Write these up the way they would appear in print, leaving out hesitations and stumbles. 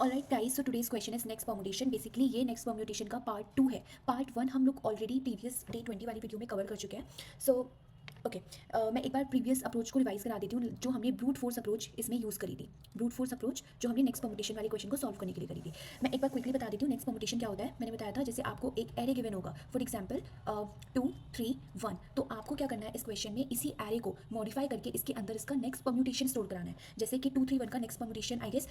Alright guys, so today's question is next permutation. Basically ये next permutation का part 2 है। Part 1 हम लोग ऑलरेडी प्रीवियस डे 20 वाली वीडियो में कवर कर चुके हैं। सो ओके, मैं एक बार प्रीवियस अप्रोच को रिवाइज करा देती हूँ जो हमने ब्रूट फोर्स अप्रोच इसमें यूज़ करी थी। ब्रूट फोर्स अप्रोच जो हमने नेक्स्ट परमुटेशन वाले क्वेश्चन को सॉल्व करने के लिए करी थी। मैं एक बार क्विकली बता देती हूँ नेक्स्ट परमुटेशन क्या होता है। मैंने बताया था जैसे आपको एक एरे गिवन होगा, फॉर एग्जाम्पल 2 3 1, तो आपको क्या करना है इस क्वेश्चन में इसी एरे को मॉडिफाई करके इसके अंदर इसका नेक्स्ट परम्यूटेशन स्टोर कराना है। जैसे कि 2 3 1 का नेक्स्ट परम्यूटेशन आई गेस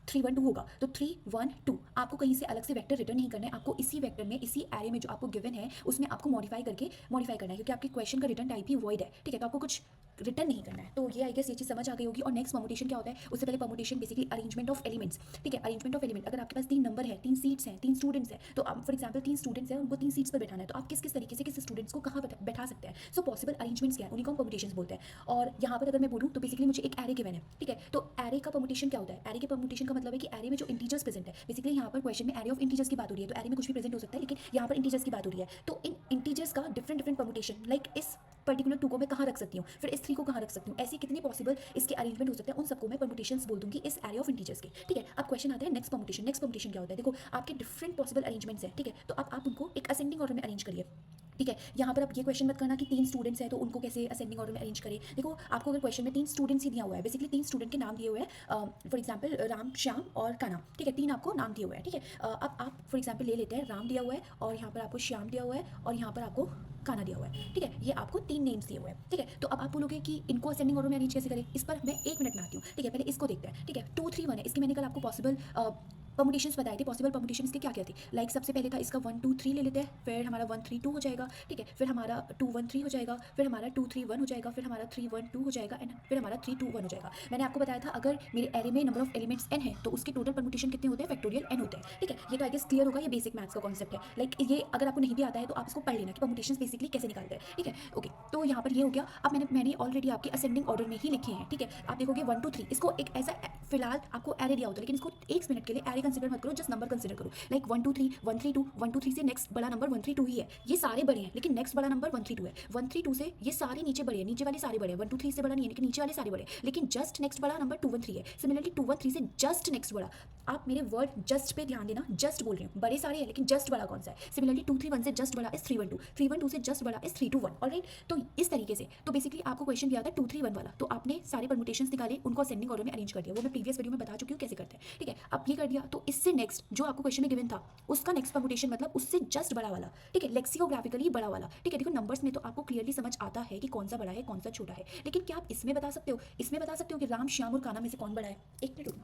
3 1 2 होगा, तो 3 1 2 आपको कहीं से अलग से वेक्टर रिटर्न नहीं करना है। आपको इसी वेक्टर में इसी एरे में जो आपको गिवन है उसमें आपको मॉडिफाई करना है, क्योंकि आपके क्वेश्चन का रिटर्न टाइप ही वॉइड है। ठीक है, तो आपको कुछ रिटर्न नहीं करना है। तो ये आई गेस ये चीज़ समझ आ गई होगी। और नेक्स्ट परम्यूटेशन क्या होता है, उससे पहले permutation basically arrangement of elements. ठीक है, अरेंजमेंट ऑफ एलिमेंट, अगर आपके पास 3 नंबर है, 3 सीट्स हैं, 3 स्टूडेंट्स हैं, तो आप फॉर एग्जाम्पल 3 स्टूडेंट्स हैं, उनको 3 सीट्स पर बैठाना है, तो आप किस किस तरीके से किस स्टूडेंट्स को कहाँ बैठा सकते हैं। सो पॉसिबल अरेंजमेंट्स क्या है, उन्हीं को हम परम्यूटेशंस बोलते हैं। और यहाँ पर अगर मैं बोलूँ तो बेसिकली मुझे एक एरे गिवन है। ठीक है, तो एरे का परम्यूटेशन क्या होता है, एरे के परम्यूटेशन का मतलब है कि एरे में जो इंटीजर्स प्रेजेंट है, बेसिकली यहाँ पर क्वेश्चन में एरे ऑफ इंटीजर्स की बात हो रही है, तो एरे में कुछ भी प्रेजेंट हो सकता है, लेकिन यहाँ पर इंटीजर्स की बात हो रही है। तो इन इंटीजर्स का डिफरेंट परम्यूटेशन, लाइक इस पर्टिकुलर 2 को मैं कहाँ रख सकती हूँ, फिर इस 3 को कहाँ रख सकती हूँ, ऐसे कितने पॉसिबल इसके अरेंजमेंट हो सकते हैं, उन सबको मैं परम्यूटेशंस बोल दूंगी इस एरे ऑफ इंटीजर्स के। ठीक है, अब क्वेश्चन आता है नेक्स्ट परम्यूटेशन। नेक्स्ट परम्यूटेशन क्या होता है, देखो आपके डिफरेंट पॉसिबल अरेंजमेंट्स हैं। ठीक है, तो अब आप उनको एक असेंडिंग ऑर्डर में अरेंज करिए। ठीक है, यहाँ पर आप ये क्वेश्चन मत करना कि 3 स्टूडेंट्स हैं तो उनको कैसे असेंडिंग ऑर्डर में अरेंज करें। देखो आपको अगर क्वेश्चन में 3 स्टूडेंट्स ही दिया हुआ है, बेसिकली 3 स्टूडेंट के नाम दिए हुए हैं, फॉर एग्जाम्पल राम, श्याम और कान्हा। ठीक है, 3 आपको नाम दिए हुए हैं। ठीक है, अब आप फॉर एग्जाम्पल ले लेते हैं, राम दिया हुआ है और यहाँ पर आपको श्याम दिया हुआ है और यहाँ पर आपको कान्हा दिया हुआ है। ठीक है, ये आपको 3 नेम्स दिए हुए हैं। ठीक है, तो अब आप बोलोगे कि इनको असेंडिंग ऑर्डर में अरेंज कैसे करें, इस पर मैं 1 मिनट में आती हूँ। ठीक है, पहले इसको देखते हैं। ठीक है, 2 3 1 है, इसकी मैंने कल आपको पॉसिबल परम्यूटेशंस बताए थे। पॉसिबल परम्यूटेशन इसके क्या क्या थी, लाइक सबसे पहले था इसका 1 2 3 ले लेते हैं, फिर हमारा 1 3 2 हो जाएगा। ठीक है, फिर हमारा 2 1 3 हो जाएगा, फिर हमारा 2 3 1 हो जाएगा, फिर हमारा 3 1 2 हो जाएगा, एंड फिर हमारा 3 2 1 हो जाएगा। मैंने आपको बताया था अगर मेरे एरे में नंबर ऑफ एलिमेंट्स n है तो उसके टोटल परम्यूटेशन कितने होते हैं, फैक्टोरियल n होते हैं। ठीक है, ये तो आई गेस क्लियर होगा, ये बेसिक मैथ्स का कॉन्सेप्ट है। लाइक ये अगर आपको नहीं भी आता है तो आप इसको पढ़ लेना कि परम्यूटेशंस बेसिकली कैसे निकालते हैं। ठीक है, ओके, तो यहाँ पर ये हो गया। अब मैंने ऑलरेडी आपके असेंडिंग ऑर्डर में ही लिखे हैं। ठीक है, आप देखोगे 1 2 3, इसको एक ऐसा फिलहाल आपको एरे दिया होता है, लेकिन इसको 1 मिनट के लिए एरे कंसिडर मत करो, जस्ट नंबर कंसिडर करो। लाइक 1 2 3 1 3 2, 1 2 3 से नेक्स्ट बड़ा नंबर 1 3 2 ही है। ये सारे बड़े हैं लेकिन नेक्स्ट बड़ा नंबर 1 3 2 है। 1 3 2 से ये सारे नीचे बड़े हैं, नीचे वाले सारे बड़े हैं। 1 2 3 से बड़ा नहीं है लेकिन नीचे वाले सारे बड़े हैं, लेकिन जस्ट नेक्स्ट बड़ा नंबर 2 1 3 है। सिमिलरली 2 1 3 से जस्ट नेक्स्ट बड़ा, आप मेरे वर्ड जस्ट पे ध्यान देना, जस्ट बोल रहे हैं, बड़े सारे हैं लेकिन जस्ट बड़ा कौन सा है। सिमिलरली 2 3 1 से जस्ट बड़ा इज 3 1 2, 3 1 2 से जस्ट बड़ा इज 3 2 1। ऑलराइट, तो इस तरीके से तो बेसिकली आपको क्वेश्चन दिया था 2 3 1 वाला, तो आपने सारे परम्यूटेशंस निकाले, उनको असेंडिंग ऑर्डर में अरेंज कर दिया। वो मैं प्रीवियस वीडियो में बता चुकी हूँ कैसे करते हैं। ठीक है, अब ये कर दिया, तो इससे नेक्स्ट जो आपको क्वेश्चन में गिवन था उसका नेक्स्ट परम्यूटेशन मतलब उससे जस्ट बड़ा वाला। ठीक है, लेक्सिकोग्राफिकली बड़ा वाला। ठीक है, देखो नंबर्स में तो आपको क्लियरली समझ आता है कि कौन सा बड़ा है कौन सा छोटा है, लेकिन क्या आप इसमें बता सकते हो, इसमें बता सकते हो कि राम, श्याम और कान्हा में से कौन बड़ा है। एक मिनट रुकना।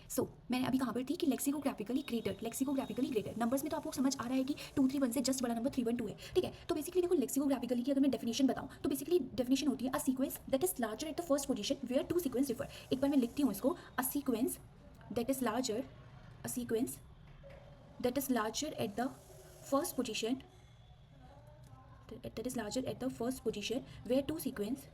सो मैंने अभी कहाँ पर थी कि लेक्सिकोग्राफिकली ग्रेटर नंबर्स में तो आपको समझ आ रहा है कि 2 3 1 से जस्ट बड़ा नंबर 3 1 2 है। ठीक है, तो बेसिकली देखो लेक्सिकोग्राफिकली की अगर मैं डेफिनेशन बताऊँ तो बेसिकली डेफिनेशन होती है a sequence that is larger at the first position where 2 sequence differ. एक बार मैं लिखती हूँ इसको, a sequence that is larger, a sequence that is larger at the first position, that is larger at the first position where two sequences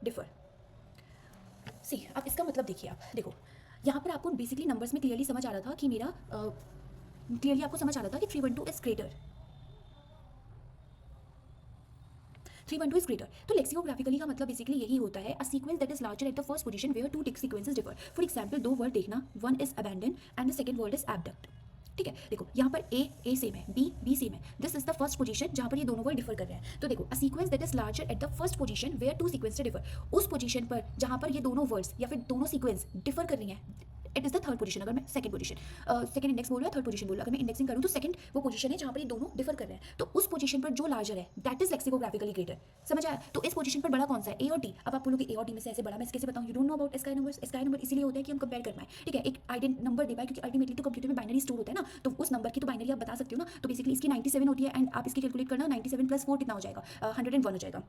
differ। सी अब इसका मतलब देखिए, आप देखो यहाँ पर आपको बेसिकली नंबर्स में क्लियरली समझ आ रहा था कि मेरा क्लियरली आपको समझ आ रहा था कि 3 1 2 इज ग्रेटर, 3 1 2 इज ग्रेटर। तो लेक्सिकोग्राफिकली का मतलब बेसिकली यही होता है, a sequence that is larger at the first position where 2 sequences differ. For example 2 word देखना, one is abandon and the second word is abduct. ठीक है, देखो यहाँ पर ए सेम है, बी सेम है, this is the first position जहाँ पर ये दोनों वर्ड डिफर कर रहे हैं। तो देखो a sequence that is larger at the first position where 2 sequences differ, उस पोजीशन पर जहाँ पर ये दोनों वर्ड्स या फिर दोनों सीक्वेंस डिफर कर रही हैं, it is the third position. अगर मैं सेकंड पोजीशन सेकंड इंडेक्स बोल रहा है, थर्ड पोजीशन बोल रहा है, अगर मैं इंडेक्सिंग करूँ तो सेकंड वो पोजीशन है जहाँ पर ये दोनों डिफर कर रहे हैं, तो उस पोजीशन पर जो लार्जर है दैट इज लेक्सिकोग्राफिकली ग्रेटर। समझ आया? तो इस पोजीशन पर बड़ा कौन सा है, ए और डी। अब आप बोलोगे ए और डी में से ऐसे बड़ा मैं कैसे बताऊँ, you don't know about sky numbers. Sky number इसीलिए होता है कि हम कंपेयर कर पाएं। ठीक है, एक आइडेंट नंबर दे पाए, क्योंकि अल्टीमेटली तो कंप्यूटर में बाइनरी स्टोर होता है ना, तो उस नंबर की तो बाइनरी आप बता सकते हो ना। तो बेसिकली इसकी 97 होती है एंड आप इसकी कैलकुलेट करना, 97 + 4 कितना हो जाएगा, 101 हो जाएगा।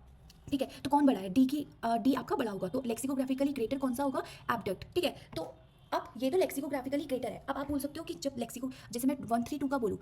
ठीक है, तो कौन बड़ा है, डी आपका बड़ा होगा, तो लेक्सिकोग्राफिकली ग्रेटर कौन सा होगा, एबडक्ट। ठीक है, तो अब ये तो लेक्सिकोग्राफिकली ग्रेटर है। अब आप बोल सकते हो कि जब लेक्सिको, जैसे मैं 132 का बोलूँ,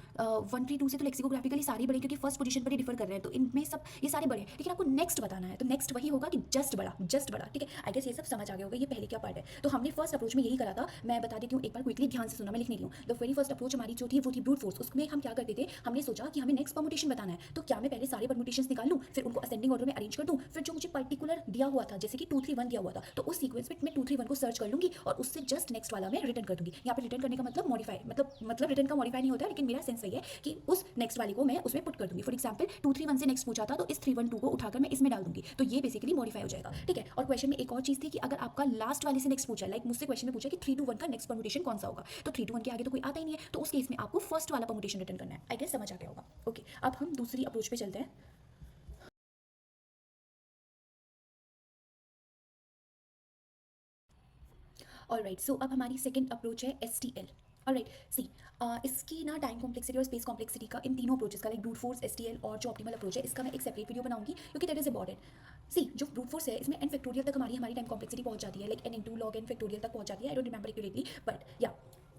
132 से तो लेक्सिकोग्राफिकली सारे बड़े, क्योंकि फर्स्ट पोजीशन पर ही डिफर कर रहे हैं, तो इनमें सब ये सारे बड़े हैं। लेकिन आपको नेक्स्ट बताना है, तो नेक्स्ट वही होगा कि जस्ट बड़ा, जस्ट बड़ा। ठीक है, आई गेस ये सब समझ आ गया होगा, ये पहले क्या पार्ट है। तो हमने फर्स्ट अप्रोच में यही करा था। मैं बता देती हूँ एक बार क्विकली, ध्यान से सुनना, मैं लिख नहीं रही हूँ। द वेरी फर्स्ट अप्रोच हमारी जो थी वो थी ब्रूट फोर्स। उसमें हम क्या करते थे, हमने सोचा कि हमें नेक्स्ट परमुटेशन बताना है, तो क्या मैं पहले सारे परमुटेशंस निकाल लूँ, फिर उनको असेंडिंग ऑर्डर में अरेंज कर दूँ, फिर जो मुझे पर्टिकुलर दिया हुआ था, जैसे कि 231 दिया हुआ था, तो उस सीक्वेंस में मैं 231 को सर्च कर लूंगी और उससे जस्ट नेक्स्ट वाला मैं रिटर्न कर दूंगी। यहाँ पे रिटर्न करने का मतलब मॉडिफाई, मतलब रिटर्न का मॉडिफाई नहीं होता है, लेकिन मेरा सेंस वही है कि उस नेक्स्ट वाली को मैं उसमें पुट कर दूंगी। फॉर एग्जाम्पल 231 से नेक्स्ट पूछा था, तो इस 312 को उठाकर मैं इसमें डाल दूंगी, तो ये बेसिकली मॉडिफाई हो जाएगा। ठीक है, और क्वेश्चन में एक और चीज थी कि अगर आपका लास्ट वाले से नेक्स्ट पूछा, लाइक मुझसे क्वेश्चन में पूछा कि 321 का नेक्स्ट परमुटेशन कौन सा होगा, तो 321 के आगे तो कोई आता ही नहीं है, तो उस केस में आपको फर्स्ट वाला परमुटेशन रिटर्न करना है। आई गेस समझ आ गया होगा। ओके, अब हम दूसरी अप्रोच पे चलते हैं। ऑलराइट, सो अब हमारी सेकंड अप्रोच है STL। ऑलराइट, सी इसकी ना टाइम कॉम्प्लेक्सिटी और स्पेस कॉम्प्लेक्सिटी का, इन तीनों अप्रोचेस का, लाइक ब्रूट फोर्स, STL और जो ऑप्टिमल अप्रोच है, इसका मैं एक सेपरेट वीडियो बनाऊंगी, क्योंकि दैट इज इंपॉर्टेंट। सी जो ब्रूट फोर्स है, इसमें एन फैक्टोरियल तक हमारी टाइम कॉम्प्लेक्सिटी पहुंच जाती है, like n into log N factorial तक पहुंच जाती है। I don't remember accurately, but या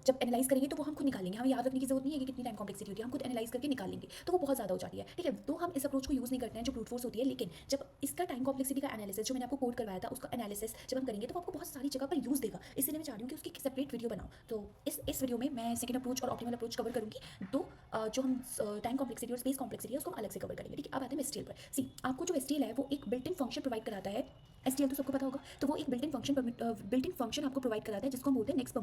जब एनालाइज करेंगे तो वो हम खुद निकालेंगे, हमें याद रखने की जरूरत नहीं है कि कितनी टाइम कॉम्प्लेक्सिटी होती है, हम खुद एनालाइज करके निकाल लेंगे, तो वो बहुत ज़्यादा हो जाती है। ठीक है, तो हम इस अप्रोच को यूज़ नहीं करते हैं जो ब्रूट फोर्स होती है, लेकिन जब इसका टाइम कॉम्प्लेक्सिटी का एनालिसिस, जो मैंने आपको कोड करवाया था, उसका एनालिसिस जब हम करेंगे तो वो आपको बहुत सारी जगह पर यूज़ देगा। इसलिए मैं चाह रही हूँ कि उसकी सेपरेट वीडियो बनाओ। तो इस वीडियो में मैं सेकंड अप्रोच और ऑप्टिमल अप्रोच कवर करूँगी। तो जो हम टाइम कॉम्प्लेक्सिटी और स्पेस कॉम्प्लेक्सिटी है उसको हम अलग से कवर करेंगे। ठीक है, अब आते हैं STL पर। सी आपको जो STL है वो एक बिल्ट इन फंक्शन प्रोवाइड कराता है। STL तो सबको पता होगा, तो वो एक बिल्ट इन फंक्शन आपको प्रोवाइड कराता है, जिसको हम बोलते हैं नेक्स्ट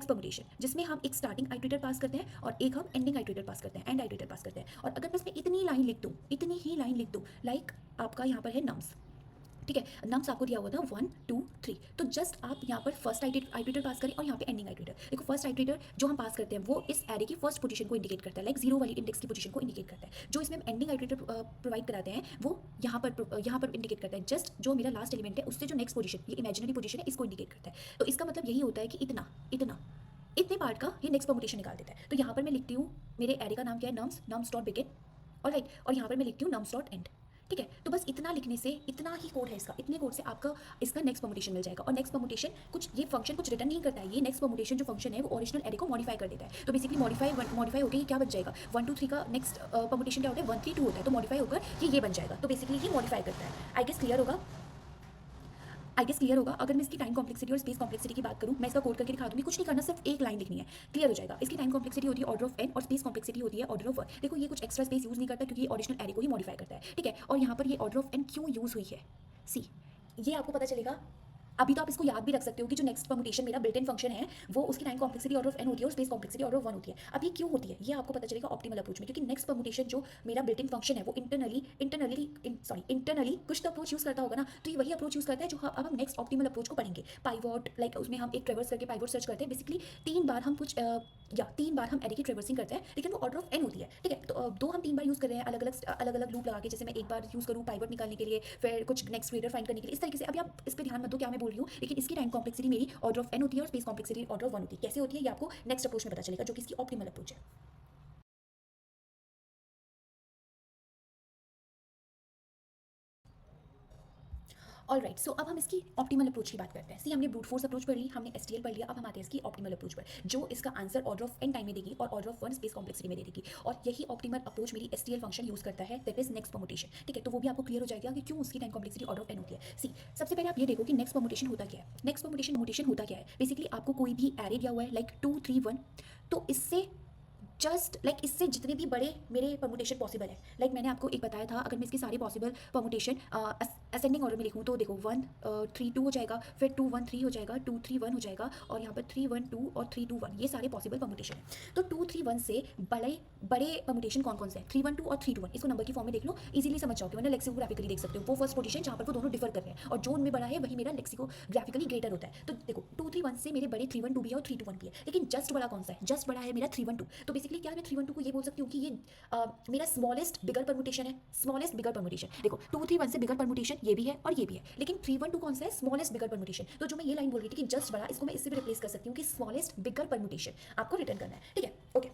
परमुटेशन, जिसमें हम एक स्टार्टिंग आइटरेटर पास करते हैं और एक हम एंडिंग आइटरेटर पास करते हैं, एंड आइटरेटर पास करते हैं। और अगर मैं इसमें इतनी लाइन लिख दूँ, इतनी ही लाइन लिख दूँ, लाइक आपका यहाँ पर है नम्स। ठीक है, नम्स आपको दिया हुआ था 1 2 3, तो जस्ट आप यहाँ पर फर्स्ट आइटरेटर पास करें और यहाँ पे एंडिंग आइटरेटर। देखो फर्स्ट आइटरेटर जो हम पास करते हैं वो इस एरे की फर्स्ट पोजीशन को इंडिकेट करता है, लाइक जीरो वाली इंडेक्स की पोजीशन को इंडिकेट करता है। जो इसमें हम एंडिंग आइटरेटर प्रोवाइड कराते हैं वो यहाँ पर इंडिकेट करता है, जस्ट जो मेरा लास्ट एलिमेंट है उससे जो नेक्स्ट पोजीशन, ये इमेजिनरी पोजीशन है, इसको इंडिकेट करता है। तो इसका मतलब यही होता है कि इतना इतना इतने पार्ट का ये नेक्स्ट परमुटेशन निकाल देता है। तो यहाँ पर मैं लिखती हूँ, मेरे एरे का नाम क्या है, नम्स डॉट बिगिन। ऑलराइट, और यहाँ पर मैं लिखती हूँ नम्स डॉट एंड। ठीक है, तो बस इतना लिखने से, इतना ही कोड है इसका, इतने कोड से आपका इसका नेक्स्ट परमुटेशन मिल जाएगा। और नेक्स्ट परमुटेशन कुछ, ये फंक्शन कुछ रिटर्न नहीं करता है, ये नेक्स्ट परमुटेशन जो फंक्शन है वो ओरिजिनल एरे को मॉडिफाई कर देता है। तो बेसिकली मॉडिफाई होकर ये क्या बन जाएगा, 1 2 3 का नेक्स्ट परमुटेशन क्या होता है, 1 3 2 होता है, तो मॉडिफाई होकर ये बन जाएगा। तो बेसिकली ये मॉडिफाई करता है। आई गेस क्लियर होगा। अगर मैं इसकी टाइम कॉम्प्लेक्सिटी और स्पेस कॉम्प्लेक्सिटी की बात करूँ, मैं इसका कोड करके दिखा दूंगी, कुछ नहीं करना, सिर्फ एक लाइन लिखनी है, क्लियर हो जाएगा। इसकी टाइम कॉम्प्लेक्सिटी होती है ऑर्डर ऑफ n और स्पेस कॉम्प्लेक्सिटी होती है ऑर्डर ऑफ 1। देखो ये कुछ एक्स्ट्रा स्पेस यूज़ नहीं करता, क्योंकि ये ओरिजिनल एरे को ही मॉडिफाई करता है। ठीक है, और यहाँ पर ये ऑर्डर ऑफ n क्यों यूज़ हुई है, सी ये आपको पता चलेगा। अभी तो आप इसको याद भी रख सकते हो कि जो नेक्स्ट परमुटेशन मेरा बिल्ट इन फंक्शन है वो उसकी time complexity order of n होती है और स्पेस कॉम्प्लेक्सिटी ऑर्डर ऑफ 1 होती है। अब ये क्यों होती है ये आपको पता चलेगा ऑप्टिमल अप्रोच में, क्योंकि नेक्स्ट परमुटेशन जो मेरा बिल्ट इन फंक्शन है वो इंटरनली कुछ तो अप्रोच यूज़ करता होगा ना, तो ये वही अप्रोच यूज़ करता है जो अब हम नेक्स्ट ऑप्टिमल अप्रोच को पढ़ेंगे। पाइवॉट, लाइक उसमें हम एक ट्रेवर्स करके पाइवॉट सर्च करते हैं। बेसिकली 3 बार हम एरे की ट्रेवर्सिंग करते हैं, लेकिन वो ऑर्डर ऑफ n होती है। ठीक है, तो दो हम 3 बार यूज़ कर रहे हैं अलग अलग लूप लगा के। जैसे मैं एक बार यूज़ करूँ पाइवॉट निकालने के लिए, फिर कुछ नेक्स्ट ग्रेडर फाइंड करने के लिए, इस तरीके से। अभी आप इस पर ध्यान मत दो क्या मैं बोल रही हूँ, लेकिन इसकी टाइम कॉम्प्लेक्सिटी मेरी ऑर्डर ऑफ n होती है और स्पेस कॉम्प्लेक्सिटी ऑर्डर ऑफ 1 होती है। कैसे होती है ये आपको नेक्स्ट अप्रोच में पता चलेगा, जो कि इसकी ऑप्टिमल अप्रोच है। ऑलराइट, सो अब हम इसकी ऑप्टिमल अप्रोच की बात करते हैं। सी हमने ब्रूट फोर्स अप्रोच पढ़ ली, हमने STL पढ़ लिया, अब हम आते हैं इसकी ऑप्टिमल अप्रोच पर, जो इसका answer order of n time में देगी और ऑर्डर ऑफ 1 स्पेस कॉम्प्लेक्सिटी में दे देगी। और यही ऑप्टिमल अप्रोच मेरी STL फंक्शन यूज़ करता है, दैट इज नेक्स्ट परमुटेशन। ठीक है, तो वो भी आपको क्लियर हो जाएगा कि क्यों उसकी time complexity order of n होती है। सी सबसे पहले आप ये देखो कि नेक्स्ट परमुटेशन होता क्या है। नेक्स्ट परमुटेशन होता क्या है, बेसिकली आपको कोई भी एरे दिया हुआ है, लाइक 2 3 1, तो इससे जस्ट लाइक इससे जितने भी बड़े मेरे परमुटेशन पॉसिबल है, लाइक मैंने आपको एक बताया था, अगर मैं इसके सारे पॉसिबल परमुटेशन असेंडिंग ऑर्डर में लिखूँ तो देखो 1 3 2 हो जाएगा, फिर 2 1 3 हो जाएगा, 2 3 1 हो जाएगा, और यहाँ पर 3 1 2 और 3 2 1, ये सारे पॉसिबल परमुटेशन है। तो 2 3 1 से बड़े बड़े परमुटेशन कौन कौन से हैं, 3 1 2 और 3 2 1, इसको नंबर की फॉर्म में देख लो, इजीली समझ जाओगे, वरना लेक्सिकोग्राफिकली देख सकते हो। वो फर्स्ट पोजीशन जहाँ पर वो दोनों डिफर कर रहे हैं, और जो उनमें बड़ा है वही मेरा लेक्सिकोग्राफिकली ग्रेटर होता है। तो देखो 2 3 1 से मेरे बड़े 3 1 2 भी है और 3 2 1 भी है, लेकिन जस्ट बड़ा कौन सा है, जस्ट बड़ा है मेरा 3 1 2। तो बेसिकली क्या मैं 3 1 2 को ये बोल सकती हूँ कि ये मेरा स्मॉलेस्ट बिगर परमुटेशन है, स्मॉलेस्ट बिगर परमुटेशन। देखो 2 3 1 से बिगर परमुटेशन ये भी है और ये भी है, लेकिन 3 1 2 कौन सा है, स्मॉलेस्ट बिगर परमुटेशन। तो जो मैं ये लाइन बोल रही थी कि जस्ट बड़ा, इसको मैं इससे भी रिप्लेस कर सकती हूँ कि स्मॉलेस्ट बिगर परमुटेशन आपको रिटर्न करना है। ठीक है, ओके।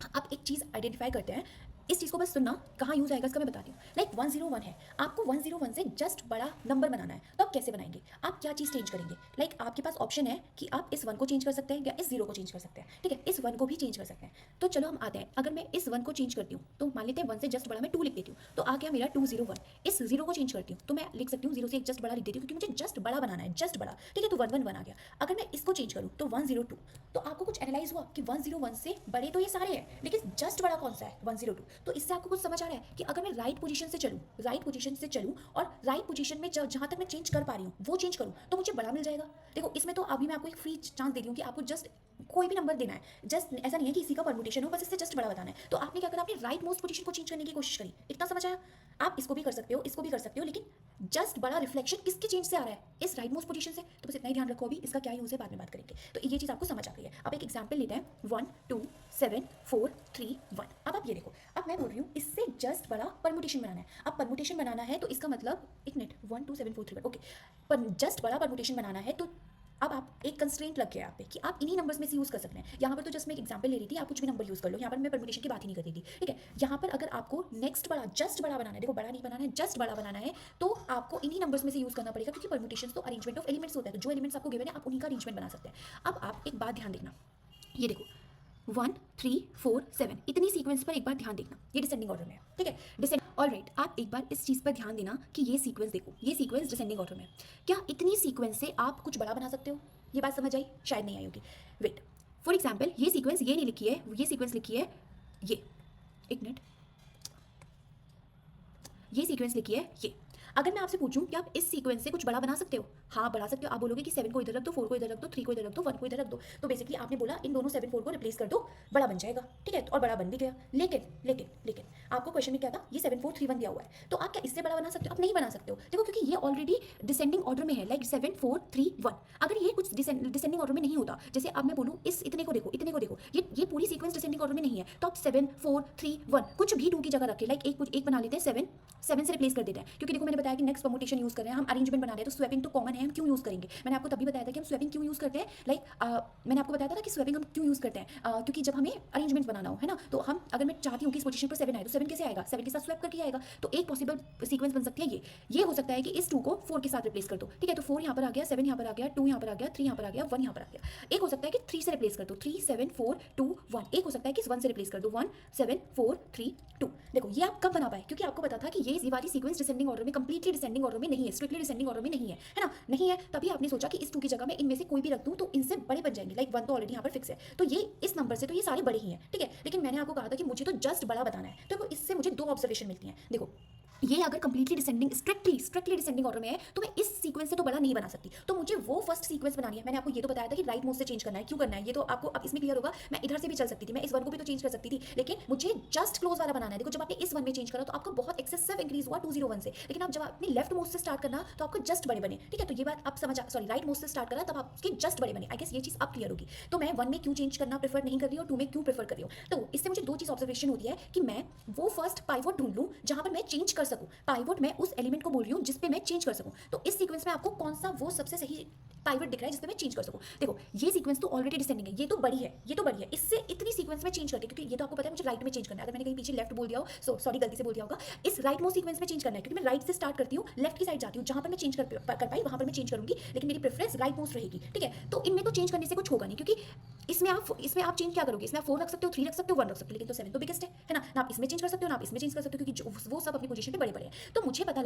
अब एक चीज़ आइडेंटिफाई करते हैं, इस चीज़ को बस सुनना, कहाँ यूज़ आएगा इसका मैं बताती हूँ। लाइक 101 है, आपको 101 से जस्ट बड़ा नंबर बनाना है, तो आप कैसे बनाएंगे? आप क्या चीज़ चेंज करेंगे? लाइक आपके पास ऑप्शन है कि आप इस 1 को चेंज कर सकते हैं या इस 0 को चेंज कर सकते हैं, ठीक है? इस 1 को भी चेंज कर सकते हैं। तो चलो हम आते हैं, अगर मैं इस 1 को चेंज करती हूँ तो मान लेते हैं 1 से जस्ट बड़ा मैं 2 लिख देती हूँ, तो आ गया मेरा 201। इस 0 को चेंज करती हूँ तो मैं लिख सकती हूँ 0 से एक जस्ट बड़ा लिख देती हूँ, क्योंकि मुझे जस्ट बड़ा बनाना है, जस्ट बड़ा, ठीक है? तो 111 आ गया। अगर मैं इसको चेंज करूँ तो 102, तो आपको कुछ एनालाइज हुआ कि 101 से बड़े तो ये सारे हैं, लेकिन जस्ट बड़ा कौन सा है? 102। तो इससे आपको कुछ समझ आ रहा है कि अगर मैं राइट पोजीशन से चलूँ और राइट पोजीशन में जहाँ तक मैं चेंज कर पा रही हूँ वो चेंज करूँ तो मुझे बड़ा मिल जाएगा। देखो इसमें तो अभी मैं आपको एक फ्री चांस दे रही हूँ कि आपको जस्ट कोई भी नंबर देना है, जस्ट ऐसा नहीं है कि इसी का परमुटेशन हो, बस इससे जस्ट बड़ा बताना है। तो आपने क्या करा? आपने राइट मोस्ट पोजीशन को चेंज करने की कोशिश करी। इतना समझ आया? आप इसको भी कर सकते हो, इसको भी कर सकते हो, लेकिन जस्ट बड़ा रिफ्लेक्शन किसके चेंज से आ रहा है? इस राइट मोस्ट पोजीशन से। तो बस इतना ही ध्यान रखो, अभी इसका क्या यूज है बाद में बात करेंगे। तो ये चीज़ आपको समझ आ गई है। अब एक एग्जाम्पल लेते हैं, 1 2 7 4 3 1। अब आप ये देखो, अब मैं बोल रही हूँ इससे जस्ट बड़ा परमुटेशन बनाना है। अब परमुटेशन बनाना है तो इसका मतलब एक मिनट, 1 2 7 4 3 1, ओके, पर जस्ट बड़ा परमुटेशन बनाना है तो अब आप एक कंस्ट्रेंट लग गया आप पे कि आप इन्हीं नंबर्स में से यूज़ कर सकते हैं। यहाँ पर तो जस्ट मैं एक एग्जांपल ले रही थी, आप कुछ भी नंबर यूज़ कर लो, यहाँ पर मैं परमुटेशन की बात ही नहीं कर रही थी, ठीक है? यहाँ पर अगर आपको नेक्स्ट बड़ा जस्ट बड़ा बनाना है, देखो बड़ा नहीं बनाना है, जस्ट बड़ा बनाना है, तो आपको इन्हीं नंबर्स में से यूज़ करना पड़ेगा, क्योंकि परमुटेशन तो अरेंजमेंट ऑफ एलिमेंट्स होता है, तो जो एलिमेंट्स आपको गिवन है आप उन्हीं का अरेंजमेंट बना सकते हैं। अब आप एक बात ध्यान देखना, ये देखो 1 3 4 7 इतनी सीक्वेंस पर एक बार ध्यान देखना, ये डिसेंडिंग ऑर्डर में है, ठीक है? डिसेंड ऑलराइट, आप एक बार इस चीज़ पर ध्यान देना कि ये सीक्वेंस देखो, ये सीक्वेंस डिसेंडिंग ऑर्डर में है। क्या इतनी सीक्वेंस से आप कुछ बड़ा बना सकते हो? ये बात समझ आई? शायद नहीं आई होगी। वेट, फॉर एग्जाम्पल ये सीक्वेंस ये नहीं लिखी है, ये सीक्वेंस लिखी है ये, एक मिनट, ये सीक्वेंस लिखी है ये। अगर मैं आपसे पूछूं कि आप इस सीक्वेंस से कुछ बड़ा बना सकते हो? हाँ बना सकते हो। आप बोलोगे कि 7 को इधर रख दो, 4 को इधर रख दो, 3 को इधर रख दो, 1 को इधर रख दो। तो बेसिकली आपने बोला इन दोनों 7 4 को रिप्लेस कर दो, बड़ा बन जाएगा, ठीक है? और बड़ा बन भी गया। लेकिन लेकिन लेकिन आपको क्वेश्चन में क्या था? ये 7 4 3 1 दिया हुआ है, तो आप क्या इससे बड़ा बना सकते हो? आप नहीं बना सकते हो। देखो क्योंकि ये ऑलरेडी डिसेंडिंग ऑर्डर में है, लाइक 7 4 3 1। अगर ये कुछ डिसेंडिंग ऑर्डर में नहीं होता, जैसे अब मैं बोलूँ इस इतने को देखो, इतने को देखो, ये पूरी सीक्वेंस डिसेंडिंग ऑर्डर में नहीं है, तो आप 7 4 3 1 कुछ भी 2 की जगह रखें, लाइक एक बना लेते हैं, 7 से रिप्लेस कर देते हैं, क्योंकि देखो मैंने बताया कि नेक्स्ट परमुटेशन यूज कर रहे हैं, हम अरेंजमेंट बना रहे हैं, तो स्वैपिंग तो कॉमन है, हम क्यों यूज करेंगे? मैंने आपको तभी बताया था कि हम स्वैपिंग क्यों यूज करते हैं, लाइक मैंने आपको बताया था ना कि स्वैपिंग हम क्यों यूज करते हैं, क्योंकि जब हमें अरेंजमेंट बनाना हो, है ना, तो हम अगर मैं चाहती हूँ कि इस पोजीशन पर 7 आए, तो 7 कैसे आएगा? 7 के साथ स्वैप करके आएगा। तो एक पॉसिबल सीक्वेंस बन सकती है ये हो सकता है कि इस 2 को 4 के साथ रिप्लेस कर दो, ठीक है? तो 4 यहाँ पर आ गया, 7 यहाँ पर आ गया, 2 यहाँ पर आ गया, 3 यहाँ पर आ गया, 1 यहाँ पर आ गया। एक हो सकता है कि 3 से रिप्लेस कर दो, 3 7 4 2 1। एक हो सकता है कि इस 1 से रिप्लेस कर दो, 1 7 4 3 2। देखो ये आप कब बना पाए? क्योंकि आपको पता था कि ये वाली सीक्वेंस डिसेंडिंग ऑर्डर में, कंप्लीटली डिसेंडिंग ऑर्डर में नहीं है, स्ट्रिक्टली डिसेंडिंग ऑर्डर में नहीं है ना? नहीं है, तभी आपने सोचा कि इस 2 की जगह मैं इनमें से कोई भी रख दूं तो इनसे बड़े बन जाएंगे, लाइक 1 तो ऑलरेडी यहाँ पर फिक्स है, तो ये इस नंबर से तो ये सारे बड़े ही हैं, ठीक है? लेकिन मैंने आपको कहा था कि मुझे तो जस्ट बड़ा बताना है, तो इससे मुझे 2 ऑब्जर्वेशन मिलती हैं। देखो ये अगर completely descending strictly descending order में है, तो मैं इस सीक्वेंस से तो बड़ा नहीं बना सकती, तो मुझे वो फर्स्ट सीक्वेंस बनानी है। मैंने आपको ये तो बताया था कि राइट मोड से चेंज करना है, क्यों करना है ये तो आपको अब इसमें क्लियर होगा। मैं इधर से भी चल सकती थी, मैं इस 1 को भी तो चेंज कर सकती थी, लेकिन मुझे जस्ट क्लोज वाला बनाना है। देखो जब आपने इस 1 में चेंज करा तो आपको बहुत एक्सेसिव इंक्रीज हुआ 201 से, लेकिन आप जब आपने लेफ्ट मोड से स्टार्ट करना तो आपको जस्ट बड़े बने, ठीक है? तो ये बात आप समझ, सॉरी राइट मोड से स्टार्ट करा तब आपके जस्ट बड़े बने। आई गेस ये चीज अब क्लियर होगी। तो मैं 1 में क्यों चेंज करना प्रेफर नहीं कर रही हूँ और 2 में क्यों प्रेफर कर रही हूँ, तो इससे मुझे 2 चीज ऑब्जर्वेशन होती है कि मैं वो फर्स्ट पाइवोट ढूंढ लूँ जहां पर मैं चेंज कर सकूँ। पाइवोट मैं उस एलिमेंट को बोल रही हूँ जिस पे मैं चेंज कर सकूँ, तो इस सीक्वेंस में आपको कौन सा वो सबसे सही पाइवट दिख रहा है जिस पे मैं चेंज कर सकूँ? देखो ये सीक्वेंस तो ऑलरेडी डिसेंडिंग है, ये तो बड़ी है, ये तो बड़ी है, इससे इतनी सीक्वेंस में चेंज करके, क्योंकि ये तो आपको पता है मुझे राइट में चेंज करना है। अगर मैंने कहीं पीछे लेफ्ट बोल दिया हो, सो सॉरी गलती से बोल दिया होगा, इस राइट मोस्ट सीक्वेंस में चेंज करना है, क्योंकि मैं राइट से स्टार्ट करती हूँ, लेफ्ट की साइड जाती हूँ, जहां पर मैं चेंज कर पाई वहां पर मैं चेंज करूंगी, लेकिन मेरी प्रेफरेंस राइट मोस्ट रहेगी, ठीक है? तो इनमें तो चेंज करने से कुछ होगा नहीं, क्योंकि इसमें आप चेंज क्या करोगे? इसमें आप 4 रख सकते हो, 3 रख सकते हो, 1 रख सकते हो, लेकिन तो 7 तो बिगेस्ट है ना? ना आप इसमें चेंज कर सकते हो, ना आप इसमें चेंज कर सकते हो, क्योंकि वो सब अपनी पोजीशन पे बड़े बड़े हैं। तो मुझे पता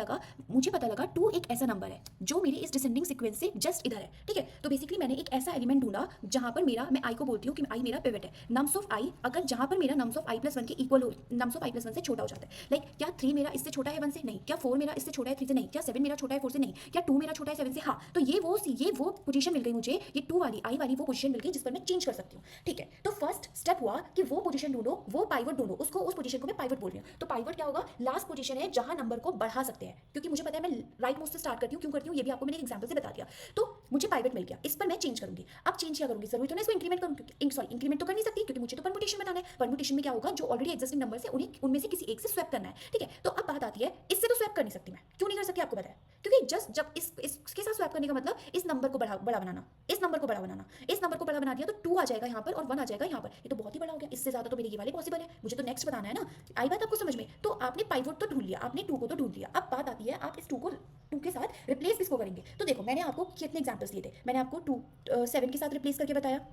लगा 2 एक ऐसा नंबर है जो मेरे इस डिसेंडिंग सीक्वेंस से जस्ट इधर है, ठीक है? तो बेसिकली मैंने एक ऐसा एलिमेंट ढूंढा जहां पर मैं आई को बोलती हूँ कि आई मेरा पिवट है, नम्स ऑफ आई, अगर जहां पर मेरा नम्स ऑफ आई प्लस 1 के इक्वल हो, नम्स ऑफ आई प्लस 1 से छोटा हो जाता है। लाइक क्या 3 मेरा इससे छोटा है 1 से? नहीं। क्या 4 मेरा इससे छोटा है 3 से? नहीं। क्या 7 मेरा छोटा है 4 से? नहीं। क्या 2 मेरा छोटा है 7 से? हाँ। तो ये वो पोजीशन मिल गई मुझे, ये 2 वाली आई वाली वो पोजीशन मिल गई जिस पर मैं चेंज कर सकती हूँ, ठीक है? तो फर्स्ट स्टेप हुआ कि वो पोजीशन ढूंढो, वो पाइवट ढूंढो, उस पोजीशन को मैं पाइवट बोल रही हूँ। तो पाइवट क्या होगा? लास्ट पोजीशन है जहां नंबर को बढ़ा सकते हैं, क्योंकि मुझे पता है मैं राइट मोड से स्टार्ट करती हूँ, क्यों करती हूँ ये भी आपको मैंने एग्जांपल से बता दिया। तो मुझे पाइवट मिल गया, इस पर मैं चेंज करूंगी। अब चेंज क्या करूंगी? जरूरी तो नहीं इसको इंक्रीमेंट करूँ, इंक्रीमेंट तो कर नहीं सकती, क्योंकि मुझे तो परमुटेशन बताना है। परमुटेशन में क्या होगा? जो ऑलरेडी एग्जिस्टिंग नंबर है उनमें से किसी एक से स्वैप करना है, ठीक है? तो अब बात आती है, इससे तो स्वैप कर नहीं सकती मैं, क्यों नहीं कर सकती आपको पता है? क्योंकि जस्ट जब इसके साथ स्वैप करने का मतलब इस नंबर को बड़ा बड़ा बनाना, इस नंबर को बड़ा बनाना, इस नंबर को बड़ा बना दिया तो 2 आ जाएगा यहाँ पर और 1 आ जाएगा यहाँ पर। ये तो बहुत ही बड़ा हो गया, इससे ज़्यादा तो मेरे ये वाले पॉसिबल है, मुझे तो नेक्स्ट बताना है ना। आई बात आपको समझ में? तो आपने पाइवोट तो ढूंढ लिया, आपने 2 को तो ढूंढ लिया, अब बात आती है आप इस 2 के साथ रिप्लेस किसको करेंगे। तो देखो मैंने आपको कितने एग्जाम्पल्स दिए थे, मैंने आपको 7 के साथ रिप्लेस करके बताया,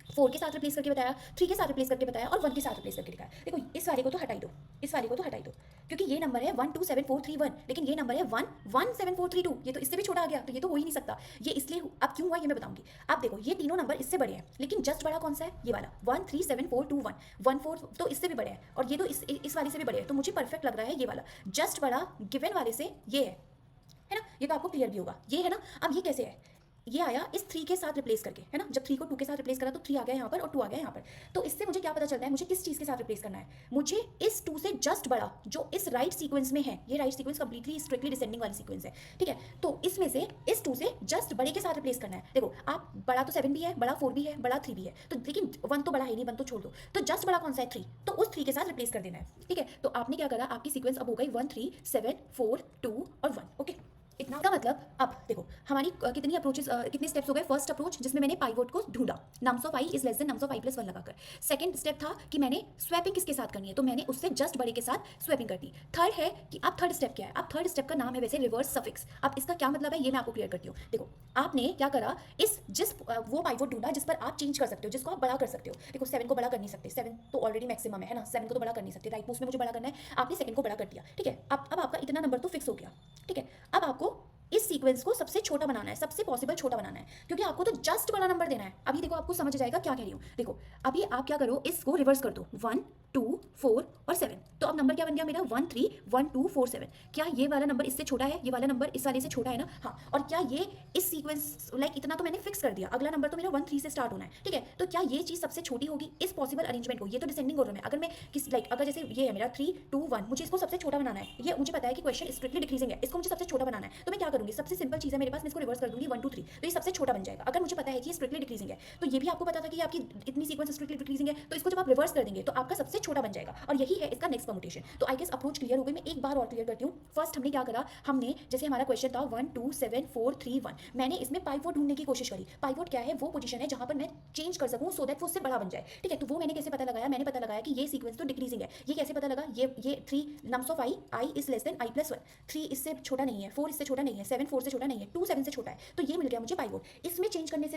4 के साथ रिप्लेस करके बताया, 3 के साथ रिप्लेस करके बताया और 1 के साथ रिप्लेस करके दिखाया। देखो इस वाले को तो हटाई दो, इस वाले को तो हटाई दो, क्योंकि ये नंबर है 127431, लेकिन ये नंबर है 117432, ये तो इससे भी छोटा आ गया, तो ये तो हो ही नहीं सकता। ये इसलिए अब क्यों हुआ ये मैं बताऊंगी। अब देखो ये तीनों नंबर इससे बड़े हैं, लेकिन जस्ट बड़ा कौन सा है, ये वाला 137421, 14 तो इससे भी बड़े हैं और ये तो इस वाले से भी बड़े हैं, तो मुझे परफेक्ट लग रहा है ये वाला जस्ट बड़ा गिवन वाले से ये है ना। ये तो आपको क्लियर भी होगा, ये है ना। अब ये कैसे है, ये आया इस 3 के साथ रिप्लेस करके, है ना। जब 3 को 2 के साथ रिप्लेस करा तो 3 आ गया यहाँ पर और 2 आ गया यहाँ पर। तो इससे मुझे क्या पता चलता है, मुझे किस चीज़ के साथ रिप्लेस करना है, मुझे इस 2 से जस्ट बड़ा जो इस राइट सीक्वेंस में है, ये right sequence completely strictly descending वाली सीक्वेंस है, ठीक है। तो इसमें से इस 2 से जस्ट बड़े के साथ रिप्लेस करना है। देखो आप बड़ा तो 7 भी है, बड़ा 4 भी है, बड़ा 3 भी है, तो लेकिन 1 तो बड़ा है नहीं, 1 तो छोड़ दो, तो जस्ट बड़ा कौन सा है 3, तो उस 3 के साथ रिप्लेस कर देना है, ठीक है। तो आपने क्या करा, आपकी सीक्वेंस अब हो गई 1 3 7 4 2 और 1, ओके। इतना का मतलब अब देखो हमारी कितनी अप्रोचेस कितने स्टेप्स हो गए। फर्स्ट अप्रोच जिसमें मैंने पाइवोट को ढूंढा, nums of i is less than nums of i plus 1 लगाकर। सेकंड स्टेप था कि मैंने स्वैपिंग किसके साथ करनी है, तो मैंने उससे जस्ट बड़े के साथ स्वैपिंग कर दी। थर्ड है कि अब थर्ड स्टेप क्या है, अब थर्ड स्टेप का नाम है वैसे रिवर्स सफिक्स। अब इसका क्या मतलब है ये मैं आपको क्लियर करती हूँ। देखो आपने क्या करा, इस जिस वो पाइवोट ढूंढा जिस पर आप चेंज कर सकते हो, जिसको आप बड़ा कर सकते हो। देखो 7 को बड़ा कर नहीं सकते, 7 तो ऑलरेडी मैक्सिमम है ना, 7 को तो बड़ा कर नहीं सकते, राइट मोस्ट में मुझे बड़ा करना है, आपने 2 को बड़ा कर दिया, ठीक है। अब आपका इतना नंबर तो फिक्स हो गया, ठीक है। अब आपको इस सीक्वेंस को सबसे छोटा बनाना है, सबसे पॉसिबल छोटा बनाना है, क्योंकि आपको तो जस्ट बड़ा नंबर देना है। अभी देखो आपको समझ जाएगा क्या कह रही हूँ। देखो अभी आप क्या करो, इसको रिवर्स कर दो, 1 2 4 और 7, तो अब नंबर क्या बन गया मेरा 1 3 1 2 4 7। क्या ये वाला नंबर इससे छोटा है, ये वाला नंबर इस वाले से छोटा है ना, हाँ। और क्या ये इस सीक्वेंस लाइक इतना तो मैंने फिक्स कर दिया, अगला नंबर तो मेरा 1 3 से स्टार्ट होना है, ठीक है। तो क्या ये चीज़ सबसे छोटी होगी इस पॉसिबल अरेंजमेंट को, ये तो डिसेंडिंग ऑर्डर में, अगर मैं किस लाइक अगर जैसे ये है मेरा 3 2 1, मुझे इसको सबसे छोटा बनाना है, ये मुझे पता है कि क्वेश्चन स्ट्रिक्टली डिक्रीजिंग है, इसको मुझे सबसे छोटा बनाना है, तो मैं क्या करूंगी, सबसे सिंपल चीज़ है मेरे पास, मैं इसको रिवर्स कर दूंगी 1 2 3, तो ये सबसे छोटा बन जाएगा। अगर मुझे पता है कि ये स्ट्रिक्टली डिक्रीजिंग है, तो ये भी आपको पता था कि आपकी इतनी सीक्वेंस स्ट्रिक्टली डिक्रीजिंग है, तो इसको जब आप रिवर्स कर देंगे तो आपका सबसे छोटा बन जाएगा, और यही है इसका नेक्स्ट परमुटेशन। तो आई गेस अप्रोच क्लियर हो गई। मैं एक बार और क्लियर करती हूँ। फर्स्ट हमने क्या करा, हमने जैसे हमारा क्वेश्चन था 1 2 7 4 3 1, मैंने इसमें पाइवोट ढूंढने की कोशिश करी। पाइवोट क्या है, वो पोजीशन है जहां पर मैं चेंज कर सकूं सो दैट वो उससे बड़ा बन जाए, ठीक है। तो वो मैंने कैसे पता लगाया, मैंने पता लगाया कि ये सीक्वेंस तो डिक्रीजिंग है। ये कैसे पता लगा, ये 3 nums of i is less than i plus 1, 3 इससे छोटा नहीं है, 4 इससे छोटा नहीं है, 7 4 से छोटा नहीं है, 2 7 से छोटा है, तो ये मिल गया मुझे पाइवोट। इसमें चेंज करने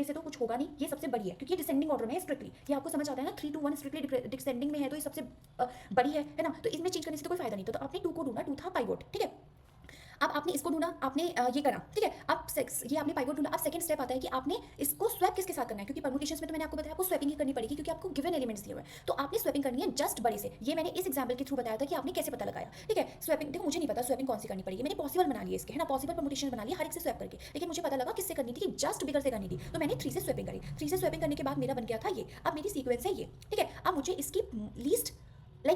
से तो कुछ होगा नहीं, ये सबसे बड़ी है क्योंकि डिसेंडिंग ऑर्डर में है स्ट्रिक्टली, ये आपको समझ आता है ना, 3 2 1 स्ट्रिक्टली डिसेंडिंग में है, तो ये सबसे बड़ी है ना। तो इसमें चेंज करने से तो कोई फायदा नहीं था, तो आपने 2 को ढूंढा, 2 था पाइवोट, ठीक है। अब आपने इसको ढूंढा, आपने ये करा, ठीक है। अब ये आपने पाइवोट ढूंढा। अब सेकंड स्टेप आता है कि आपने इसको स्वैप किसके साथ करना है, क्योंकि परमुटेशंस में तो मैंने आपको बताया आपको स्वैपिंग ही करनी पड़ेगी, क्योंकि आपको गिवन एलिमेंट्स दिए हुए हैं, तो आपने स्वैपिंग करनी है जस्ट बड़े से। ये मैंने इस एग्जाम्पल के थ्रू बताया था कि आपने कैसे पता लगाया, ठीक है। स्वैपिंग देखो मुझे नहीं पता स्वैपिंग कौन सी करनी पड़ेगी, मैंने पॉसिबल बना लिया इसके, है ना, पॉसिबल परमुटेशन बना लिया हर एक से स्वैप करके, लेकिन मुझे पता लगा किससे करनी थी, कि जस्ट बिगर से करनी थी, तो मैंने 3 से स्वैपिंग करी। 3 से स्वैपिंग करने के बाद मेरा बन गया था ये। अब मेरी सीक्वेंस है ये, ठीक है। अब मुझे इसकी लीस्ट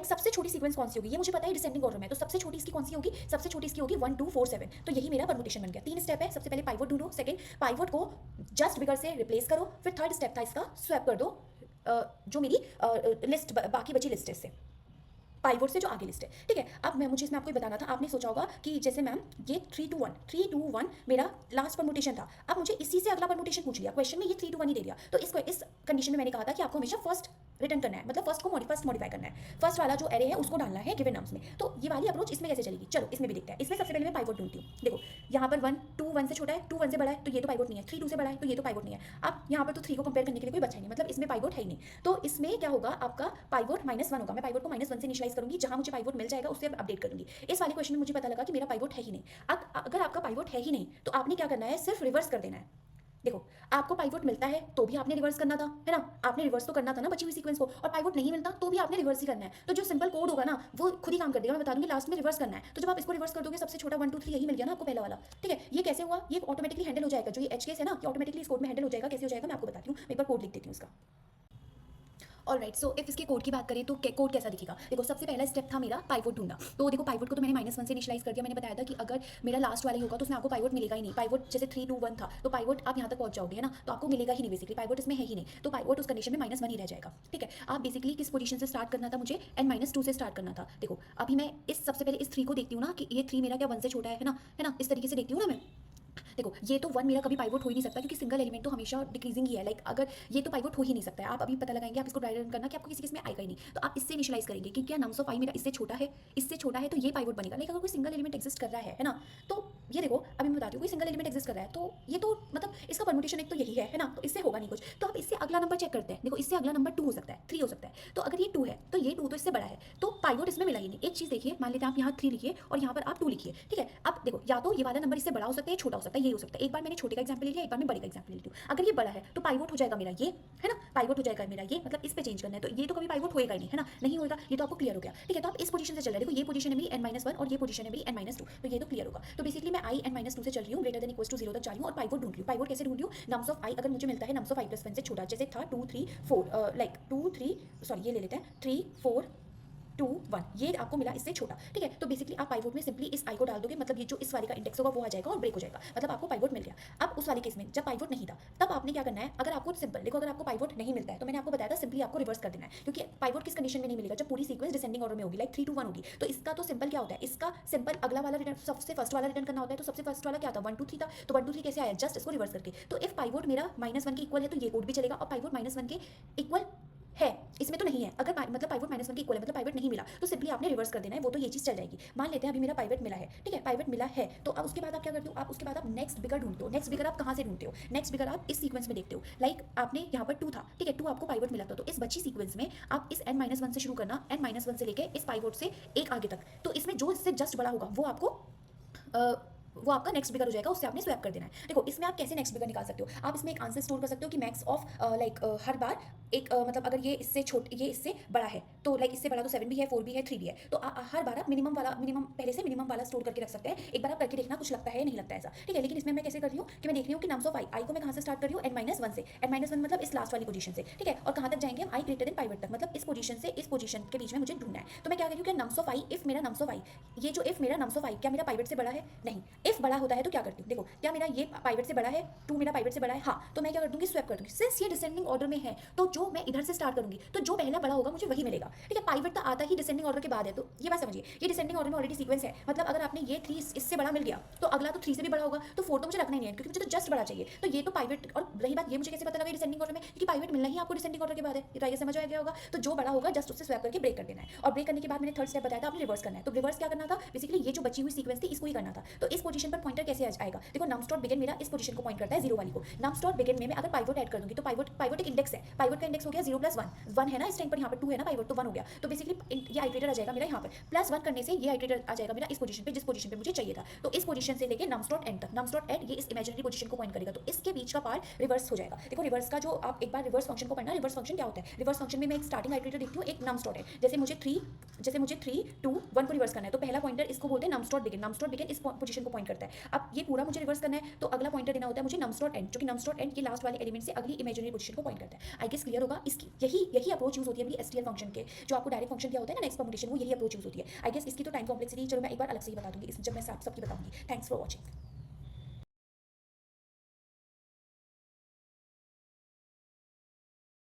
सबसे छोटी सीक्वेंस कौन सी होगी, ये मुझे पता है डिसेंडिंग ऑर्डर में, तो सबसे छोटी इसकी कौन सी होगी, सबसे छोटी इसकी होगी 1 2 4 7, तो यही मेरा परमुटेशन बन गया। 3 स्टेप है, सबसे पहले पाइवोट ढूंढो, सेकंड पाइवोट को जस्ट बिगर से रिप्लेस करो, फिर थर्ड स्टेप था इसका स्वैप कर दो जो मेरी लिस्ट बाकी बची लिस्ट है इससे, पाइवोट से जो आगे लिस्ट है, ठीक है। अब मुझे इसमें आपको बताना था, आपने सोचा होगा कि जैसे मैम ये 3 2 1 मेरा लास्ट परमुटेशन था, अब मुझे इसी से अगला परमुटेशन पूछ लिया क्वेश्चन में, ये 3 2 1 ही दे दिया, तो इस कंडीशन में मैंने कहा था कि आपको हमेशा फर्स्ट रिटर्न करना है, मतलब फर्स्ट मॉडिफाई करना है, फर्स्ट वाला जो एरे है उसको डालना है गिवन नम्स में। तो ये वाली अप्रोच इसमें कैसे चलेगी, चलो इसमें भी देखते हैं। इसमें सबसे पहले मैं पाइवोट ढूंढती हूँ। देखो यहाँ पर 1 2 1 से छोटा है, 2 1 से बड़ा है, तो ये तो पाइवोट नहीं है, 3 2 से बड़ा है, तो ये तो पाइवोट नहीं है। अब यहाँ पर तो 3 को कंपेयर करने के लिए कोई बचा ही नहीं, मतलब इसमें पाइवोट है ही नहीं, तो इसमें क्या होगा, आपका पाइवोट -1 होगा। मैं पाइवोट को -1 से इनिशियलाइज करूंगी, जहां मुझे पाइवोट मिल जाएगा उससे अपडेट करूंगी। इस वाले क्वेश्चन में मुझे पता लगा कि मेरा पाइवोट है ही नहीं। अब अगर आपका पाइवोट है ही नहीं तो आपने क्या करना है, सिर्फ रिवर्स कर देना है। देखो आपको पाइवोट मिलता है तो भी आपने रिवर्स करना था, है ना, आपने रिवर्स तो करना था ना बची हुई सीक्वेंस को, और पाइवोट नहीं मिलता तो भी आपने रिवर्स ही करना है। तो जो सिंपल कोड होगा ना वो खुद ही काम कर देगा, मैं बता दूंगी लास्ट में रिवर्स करना है। तो जब आप इसको रिवर्स कर दोगे सबसे छोटा 1 2 3 यही मिल गया ना आपको पहला वाला, ठीक है। ये कैसे हुआ, ये ऑटोमेटिकली हैंडल हो जाएगा, जो ये एच केस है ना, ये ऑटोमेटिकली इस कोड में हैंडल हो जाएगा। कैसे हो जाएगा मैं आपको बताती हूँ, एक बार कोड लिख देती हूँ इसका। ऑलराइट, सो इफ इसके कोड की बात करें तो कोड कैसा दिखेगा? देखो, सबसे पहला स्टेप था मेरा पाइवोट ढूंढना। तो देखो, पाइवोट को तो मैंने -1 से इनिशियलाइज कर दिया। मैंने बताया था कि अगर मेरा लास्ट वाला ही होगा तो उसमें आपको पाइवोट मिलेगा ही नहीं। पाइवोट जैसे 3 2 1 था तो पाइवोट आप यहाँ तक पहुंच जाओगे, है ना, तो आपको मिलेगा ही नहीं। बेसिकली पाइवोट इसमें है ही नहीं, तो पाइवोट उस कंडीशन में -1 ही रह जाएगा। ठीक है, आप बेसिकली किस पोजीशन से स्टार्ट करना था? मुझे n-2 से स्टार्ट करना था। देखो, अभी मैं इस सबसे पहले इस 3 को देखती हूँ ना कि ये 3 मेरा क्या 1 से छोटा है ना, इस तरीके से देखती हूँ ना मैं। देखो, ये तो 1 मेरा कभी पाइवोट हो ही नहीं सकता, क्योंकि सिंगल एलिमेंट तो हमेशा डिक्रीजिंग ही है। लाइक अगर ये तो पाइवोट हो ही नहीं सकता है। आप अभी पता लगाएंगे, आप इसको ड्राई रन करना कि आपको किसी केस में आएगा ही नहीं। तो आप इससे इनिशियलाइज करेंगे कि क्या नम्स ऑफ आई मेरा इससे छोटा है, तो ये पाइवोट बनेगा। लाइक अगर कोई सिंगल एलिमेंट एग्जिस्ट कर रहा है ना, तो ये देखो, अभी मैं बताती हूँ, कोई सिंगल एलिमेंट एग्जिस्ट कर रहा है तो ये तो मतलब इसका परमुटेशन एक तो यही है ना, तो इससे होगा नहीं कुछ। तो आप इससे अगला नंबर चेक करते हैं। देखो, इससे अगला नंबर 2 हो सकता है, 3 हो सकता है। तो अगर ये 2 है तो ये 2 तो इससे बड़ा है, तो पाइवोट इसमें मिला ही नहीं। एक चीज़ देखिए, मान लेते हैं आप यहाँ 3 लिखिए और यहाँ पर आप 2 लिखिए। ठीक है, अब देखो, या तो ये वाला नंबर इससे बड़ा हो सकता है, छोटा हो सकता है, ये हो सकता है। एक बार मैंने छोटे का एग्जांपल ले लिया, एक बार मैं बड़े का एग्जांपल ले लेती हूँ। अगर ये बड़ा है तो पाइवोट हो जाएगा मेरा ये, है ना, पाइवोट हो जाएगा मेरा ये, मतलब इस पे चेंज करना है। तो ये तो कभी पाइवोट होएगा ही नहीं, है ना, नहीं होगा। ये तो आपको क्लियर हो गया। ठीक है, तो आप इस पोजीशन से चल रहे हैं। देखो, ये पोजीशन है मेरी n-1 और ये पोजीशन है मेरी n-2, तो ये तो क्लियर होगा। तो बेसिकली मैं i n-2 से चल रही हूँ, ग्रेटर देन इक्वल्स टू 0 तक जा रही हूँ और पाइवोट ढूंढ रही हूँ। पाइवोट कैसे ढूंढ रही हूँ? नम्स ऑफ i अगर मुझे मिलता है नम्स ऑफ i + 1 से छोटा, जैसे था 2 3 4, लाइक 2 3, सॉरी ये ले लेते हैं 3 4 2 1, ये आपको मिला इससे छोटा। ठीक है, तो बेसिकली आप पाइवोट में सिंपली इस आई को डाल दोगे, मतलब ये जो इस वाले का इंडेक्स होगा वो आ जाएगा और ब्रेक हो जाएगा, मतलब आपको पाइवोट मिल गया। अब उस वाले केस में जब पाइवोट नहीं था, तब आपने क्या करना है? अगर आपको सिंपल देखो, अगर आपको पाइवोट नहीं मिलता है तो मैंने आपको बताया था सिंपली आपको रिवर्स कर देना है, क्योंकि पाइवोट किस कंडीशन में नहीं मिलेगा? जब पूरी सीक्वेंस डिसेंडिंग ऑर्डर में होगी, लाइक 3 2 1 होगी। तो इसका तो सिंपल क्या होता है? इसका सिंपल अगला वाला रिटर्न, सबसे फर्स्ट वाला रिटर्न करना होता है। तो सबसे फर्स्ट वाला क्या था? 1 2 3 था, तो 1 2 3 कैसे आया? जस्ट इसको रिवर्स करके। तो इफ पाइवोट मेरा -1 के इक्वल है तो ये कोड भी चलेगा, और पाइवोट -1 के इक्वल है, इसमें तो नहीं है। अगर मतलब पाइवोट -1 के इक्वल है, मतलब पाइवोट नहीं मिला, तो सिंपली आपने रिवर्स कर देना है, वो तो ये चीज़ चल जाएगी। मान लेते हैं अभी मेरा पाइवोट मिला है। ठीक है, पाइवोट मिला है, तो अब उसके बाद आप क्या करते हो? आप उसके बाद आप नेक्स्ट बिगर ढूंढते हो। नेक्स्ट बिगर आप कहाँ से ढूंढते हो? नेक्स्ट बिगर आप इस सीक्वेंस में देखते हो। लाइक आपने यहाँ पर 2 था, ठीक है, 2 आपको पाइवोट मिला था, तो इस बची सीक्वेंस में आप इस n-1 से शुरू करना, n-1 से लेके इस पाइवोट से एक आगे तक। तो इसमें जो इससे जस्ट बड़ा होगा वो आपका नेक्स्ट बिगर हो जाएगा, उससे आपने स्वैप कर देना है। देखो, इसमें आप कैसे नेक्स्ट बिगर निकाल सकते हो? आप इसमें एक आंसर स्टोर कर सकते हो कि मैक्स ऑफ हर बार एक मतलब अगर ये इससे बड़ा है तो लाइक इससे बड़ा तो 7 भी है, 4 भी है, 3 भी है, तो हर बार आप मिनिमम पहले से मिनिमम वाला स्टोर करके रख सकते हैं। एक बार आप करके देखना कुछ लगता है नहीं लगता ऐसा। ठीक है, लेकिन इसमें मैं कैसे कर रही हूँ कि मैं देख रही हूँ कि नम्स ऑफ आई को मैं कहाँ से स्टार्ट कर रही हूँ? n-1 से। n-1 मतलब इस लास्ट वाली पोजीशन से। ठीक है, और कहाँ तक जाएंगे हम? आई ग्रेटर देन पाइवोट तक, मतलब इस पोजीशन से इस पोजीशन के बीच में मुझे ढूंढना है। तो मैं क्या कर रही हूँ कि नम्स ऑफ आई, इफ मेरा नम्स ऑफ आई, ये जो इफ मेरा नम्स ऑफ आई क्या मेरा पाइवोट से बड़ा है? नहीं। इफ बड़ा होता है तो क्या करती हूँ? देखो, क्या मेरा ये पाइवोट से बड़ा है? 2 मेरा पाइवोट से बड़ा है, हाँ, तो मैं क्या कर दूंगी? स्वैप कर दूंगी। सिंस ये डिसेंडिंग ऑर्डर में है तो जो मैं इधर से स्टार्ट करूंगी तो जो पहला बड़ा होगा मुझे वही मिलेगा। ठीक है, पाइवोट तो आता ही डिसेंडिंग ऑर्डर के बाद है, तो ये बात समझिए, ये डिसेंडिंग ऑर्डर में ऑलरेडी सीक्वेंस है। मतलब अगर आपने ये 3 इससे बड़ा मिल गया तो अगला तो 3 से भी बड़ा होगा, तो 4 तो मुझे रखना ही नहीं है, क्योंकि मुझे तो जस्ट बड़ा चाहिए। तो ये तो पाइवोट, और रही बात ये मुझे कैसे पता लगा डिसेंडिंग ऑर्डर में? क्योंकि पाइवोट मिलना ही आपको डिसेंडिंग ऑर्डर के बाद है। ये तो आइए समझ आ गया होगा। तो जो बड़ा होगा जस्ट उससे स्वैप करके ब्रेक कर देना है, और ब्रेक करने के बाद मैंने थर्ड स्टेप बताया था, आपने रिवर्स करना है। तो रिवर्स क्या करना था? बेसिकली ये जो बची हुई सीक्वेंस थी इसको ही करना था। तो इस पोजीशन पर पॉइंटर कैसे आएगा? देखो, नम्स डॉट बिगिन मेरा इस पोजीशन को पॉइंट करता है, 0 वाली को। नम्स डॉट बिगिन में मैं अगर पाइवोट ऐड कर दूंगी तो पाइवोट एक इंडेक्स है, पाइवोट का इंडेक्स हो गया 0 + 1 1 है ना, इस टाइम पर यहाँ पर 2 है ना, पाइवोट तो 1 हो गया। तो बेसिकली ये आइटरेटर आ जाएगा मेरा यहाँ पर, +1 करने से ये आइटरेटर आ जाएगा मेरा इस पोजीशन पे, जिस पोजीशन पे मुझे चाहिए था। तो इस पोजीशन से लेके नम्स डॉट एंड तक, नम्स डॉट एंड ये इस इमेजिनरी पोजीशन को पॉइंट करेगा, तो इसके बीच का पार्ट रिवर्स हो जाएगा। देखो, रिवर्स का जो आप एक बार रिवर्स फंक्शन को पढ़ना, रिवर्स फंक्शन क्या होता है? रिवर्स फंक्शन में मैं एक स्टार्टिंग आइटरेटर देखती हूँ, एक नम्स डॉट है। जैसे मुझे 3 2 1 को रिवर्स करना है, तो पहला पॉइंटर इसको बोलते हैं nums dot begin. Nums dot begin इस पोजीशन को पॉइंट करता है। अब ये पूरा मुझे रिवर्स करना है, तो अगला पॉइंटर देना होता है मुझे नम्स डॉट एंड, जो कि नम्स डॉट एंड ये लास्ट वाले एलिमेंट से अगली इमेजिनरी पोजीशन को पॉइंट करता है। आई गेस क्लियर होगा। इसकी यही अप्रोच यूज होती है मेरी STL फंक्शन के, जो आपको डायरेक्ट फंक्शन क्या होता है ना, नेक्स्ट परमुटेशन, वो यही अप्रोच यूज होती है। आई गेस इसकी तो टाइम कॉम्प्लेक्सिटी चलो मैं एक बार अलग से ही बता दूंगी, जब मैं सबकी बताऊंगी। Thanks for watching.